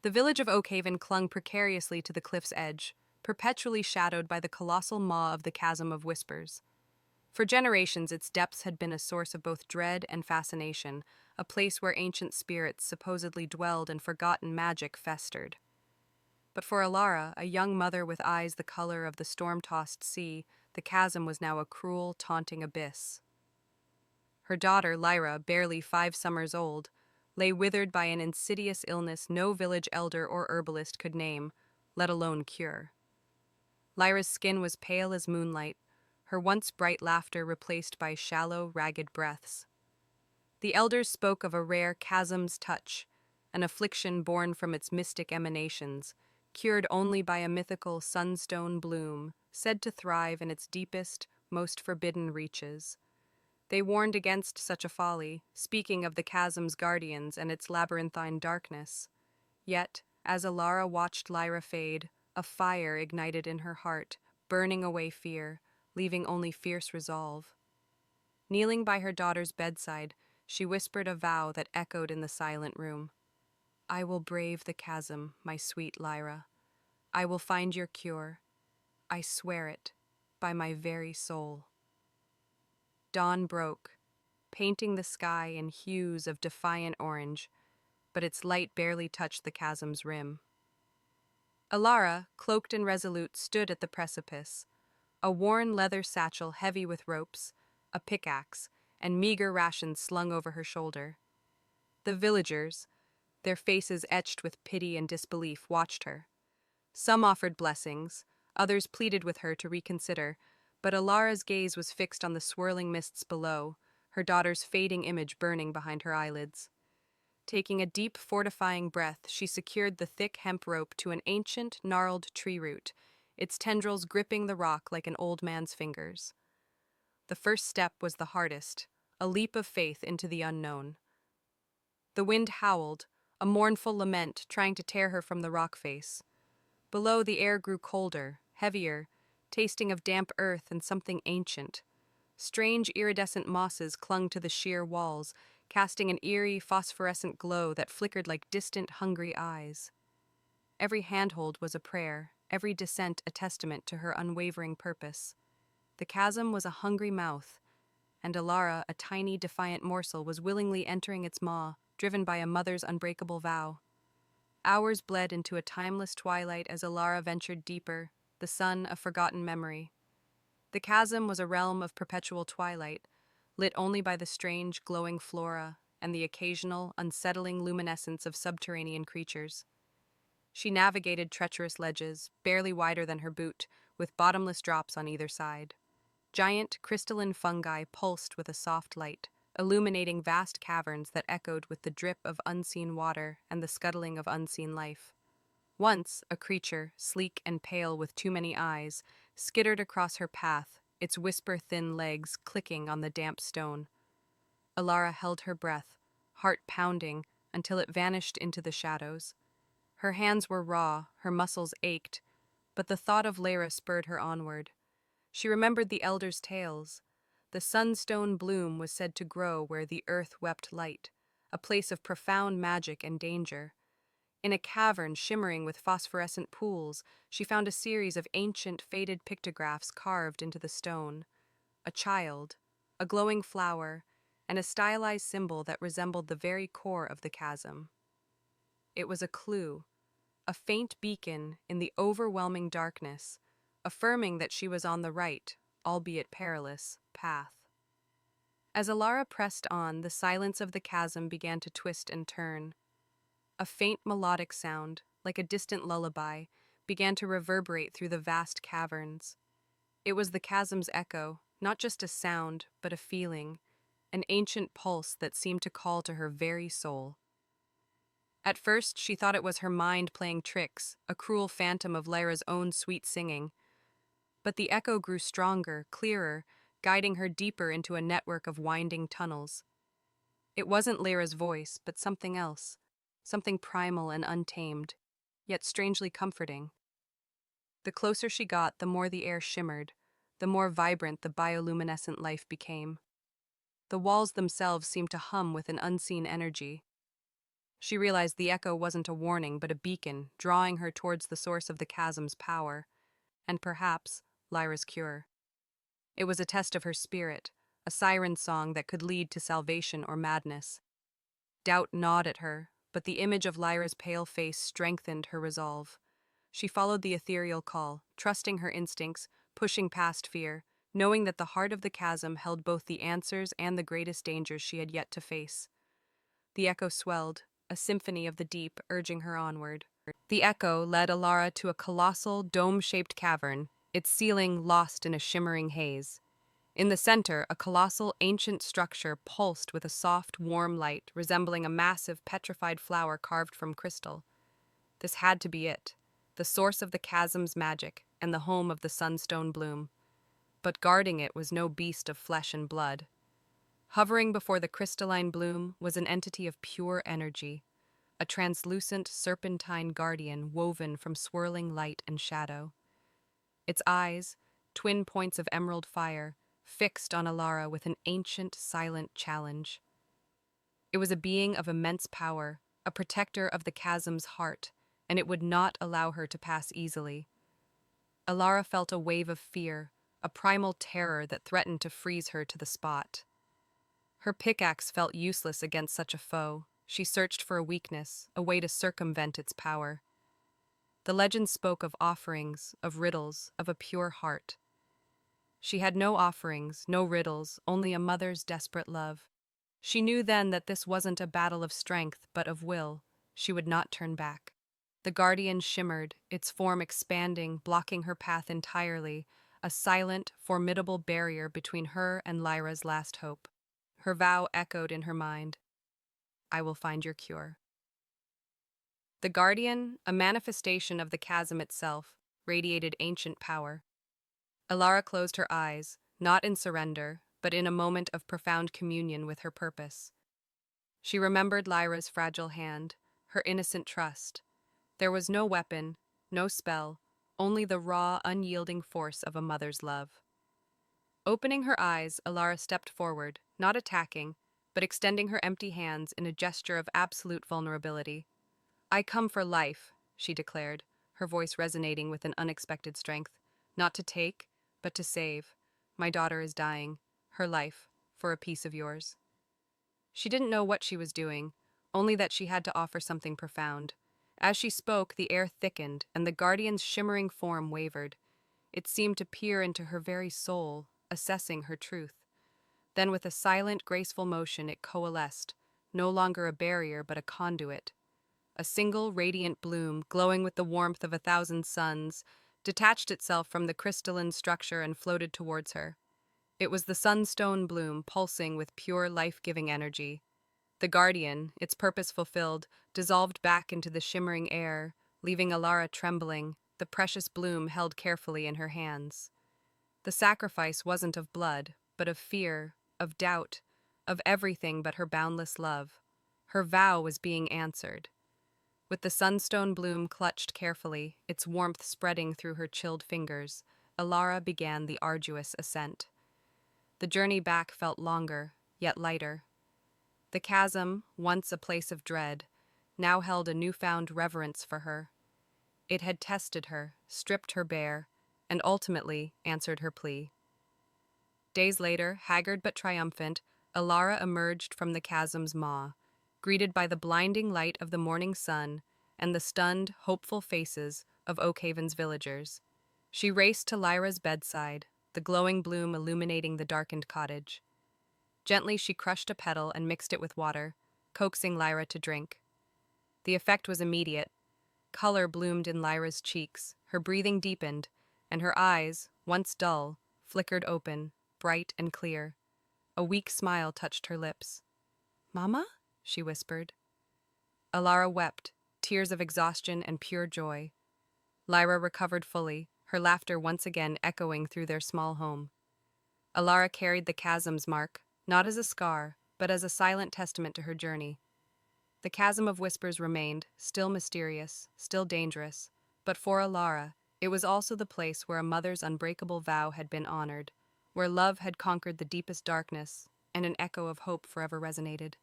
The village of Oakhaven clung precariously to the cliff's edge, perpetually shadowed by the colossal maw of the Chasm of Whispers. For generations, its depths had been a source of both dread and fascination, a place where ancient spirits supposedly dwelled and forgotten magic festered. But for Alara, a young mother with eyes the color of the storm-tossed sea, the chasm was now a cruel, taunting abyss. Her daughter, Lyra, barely 5 summers old, lay withered by an insidious illness no village elder or herbalist could name, let alone cure. Lyra's skin was pale as moonlight, her once bright laughter replaced by shallow, ragged breaths. The elders spoke of a rare chasm's touch, an affliction born from its mystic emanations, cured only by a mythical sunstone bloom, said to thrive in its deepest, most forbidden reaches. They warned against such a folly, speaking of the chasm's guardians and its labyrinthine darkness. Yet, as Alara watched Lyra fade, a fire ignited in her heart, burning away fear, leaving only fierce resolve. Kneeling by her daughter's bedside, she whispered a vow that echoed in the silent room. "I will brave the chasm, my sweet Lyra. I will find your cure. I swear it, by my very soul." Dawn broke, painting the sky in hues of defiant orange, but its light barely touched the chasm's rim. Alara, cloaked and resolute, stood at the precipice, a worn leather satchel heavy with ropes, a pickaxe, and meager rations slung over her shoulder. The villagers, their faces etched with pity and disbelief, watched her. Some offered blessings, others pleaded with her to reconsider, but Alara's gaze was fixed on the swirling mists below, her daughter's fading image burning behind her eyelids. Taking a deep, fortifying breath, she secured the thick hemp rope to an ancient, gnarled tree root, its tendrils gripping the rock like an old man's fingers. The first step was the hardest, a leap of faith into the unknown. The wind howled, a mournful lament trying to tear her from the rock face. Below, the air grew colder, heavier, tasting of damp earth and something ancient. Strange iridescent mosses clung to the sheer walls, casting an eerie phosphorescent glow that flickered like distant, hungry eyes. Every handhold was a prayer, every descent a testament to her unwavering purpose. The chasm was a hungry mouth, and Alara, a tiny, defiant morsel, was willingly entering its maw, driven by a mother's unbreakable vow. Hours bled into a timeless twilight as Alara ventured deeper, the sun a forgotten memory. The chasm was a realm of perpetual twilight, lit only by the strange, glowing flora and the occasional, unsettling luminescence of subterranean creatures. She navigated treacherous ledges, barely wider than her boot, with bottomless drops on either side. Giant, crystalline fungi pulsed with a soft light, illuminating vast caverns that echoed with the drip of unseen water and the scuttling of unseen life. Once, a creature, sleek and pale with too many eyes, skittered across her path, its whisper-thin legs clicking on the damp stone. Alara held her breath, heart pounding, until it vanished into the shadows. Her hands were raw, her muscles ached, but the thought of Lyra spurred her onward. She remembered the elders' tales. The sunstone bloom was said to grow where the earth wept light, a place of profound magic and danger. In a cavern shimmering with phosphorescent pools, she found a series of ancient, faded pictographs carved into the stone. A child, a glowing flower, and a stylized symbol that resembled the very core of the chasm. It was a clue, a faint beacon in the overwhelming darkness, affirming that she was on the right, albeit perilous, path. As Alara pressed on, the silence of the chasm began to twist and turn. A faint melodic sound, like a distant lullaby, began to reverberate through the vast caverns. It was the chasm's echo, not just a sound, but a feeling, an ancient pulse that seemed to call to her very soul. At first, she thought it was her mind playing tricks, a cruel phantom of Lyra's own sweet singing. But the echo grew stronger, clearer, guiding her deeper into a network of winding tunnels. It wasn't Lyra's voice, but something else, something primal and untamed, yet strangely comforting. The closer she got, the more the air shimmered, the more vibrant the bioluminescent life became. The walls themselves seemed to hum with an unseen energy. She realized the echo wasn't a warning but a beacon, drawing her towards the source of the chasm's power, and perhaps Lyra's cure. It was a test of her spirit, a siren song that could lead to salvation or madness. Doubt gnawed at her, but the image of Lyra's pale face strengthened her resolve. She followed the ethereal call, trusting her instincts, pushing past fear, knowing that the heart of the chasm held both the answers and the greatest dangers she had yet to face. The echo swelled, a symphony of the deep urging her onward. The echo led Alara to a colossal, dome-shaped cavern, its ceiling lost in a shimmering haze. In the center, a colossal, ancient structure pulsed with a soft, warm light, resembling a massive, petrified flower carved from crystal. This had to be it, the source of the chasm's magic and the home of the sunstone bloom. But guarding it was no beast of flesh and blood. Hovering before the crystalline bloom was an entity of pure energy, a translucent, serpentine guardian woven from swirling light and shadow. Its eyes, twin points of emerald fire, fixed on Alara with an ancient, silent challenge. It was a being of immense power, a protector of the chasm's heart, and it would not allow her to pass easily. Alara felt a wave of fear, a primal terror that threatened to freeze her to the spot. Her pickaxe felt useless against such a foe. She searched for a weakness, a way to circumvent its power. The legend spoke of offerings, of riddles, of a pure heart. She had no offerings, no riddles, only a mother's desperate love. She knew then that this wasn't a battle of strength, but of will. She would not turn back. The guardian shimmered, its form expanding, blocking her path entirely, a silent, formidable barrier between her and Lyra's last hope. Her vow echoed in her mind. I will find your cure. The guardian, a manifestation of the chasm itself, radiated ancient power. Alara closed her eyes, not in surrender, but in a moment of profound communion with her purpose. She remembered Lyra's fragile hand, her innocent trust. There was no weapon, no spell, only the raw, unyielding force of a mother's love. Opening her eyes, Alara stepped forward, not attacking, but extending her empty hands in a gesture of absolute vulnerability. I come for life, she declared, her voice resonating with an unexpected strength. Not to take, but to save. My daughter is dying. Her life, for a piece of yours. She didn't know what she was doing, only that she had to offer something profound. As she spoke, the air thickened, and the guardian's shimmering form wavered. It seemed to peer into her very soul, assessing her truth. Then with a silent, graceful motion it coalesced, no longer a barrier but a conduit. A single radiant bloom, glowing with the warmth of 1,000 suns, detached itself from the crystalline structure and floated towards her. It was the sunstone bloom, pulsing with pure life-giving energy. The guardian, its purpose fulfilled, dissolved back into the shimmering air, leaving Alara trembling, the precious bloom held carefully in her hands. The sacrifice wasn't of blood, but of fear, of doubt, of everything but her boundless love. Her vow was being answered. With the sunstone bloom clutched carefully, its warmth spreading through her chilled fingers, Alara began the arduous ascent. The journey back felt longer, yet lighter. The chasm, once a place of dread, now held a newfound reverence for her. It had tested her, stripped her bare, and ultimately answered her plea. Days later, haggard but triumphant, Alara emerged from the chasm's maw, greeted by the blinding light of the morning sun and the stunned, hopeful faces of Oakhaven's villagers. She raced to Lyra's bedside, the glowing bloom illuminating the darkened cottage. Gently she crushed a petal and mixed it with water, coaxing Lyra to drink. The effect was immediate. Color bloomed in Lyra's cheeks, her breathing deepened, and her eyes, once dull, flickered open, bright and clear. A weak smile touched her lips. "Mama?" she whispered. Alara wept, tears of exhaustion and pure joy. Lyra recovered fully, her laughter once again echoing through their small home. Alara carried the chasm's mark, not as a scar, but as a silent testament to her journey. The chasm of whispers remained, still mysterious, still dangerous, but for Alara, it was also the place where a mother's unbreakable vow had been honored, where love had conquered the deepest darkness, and an echo of hope forever resonated.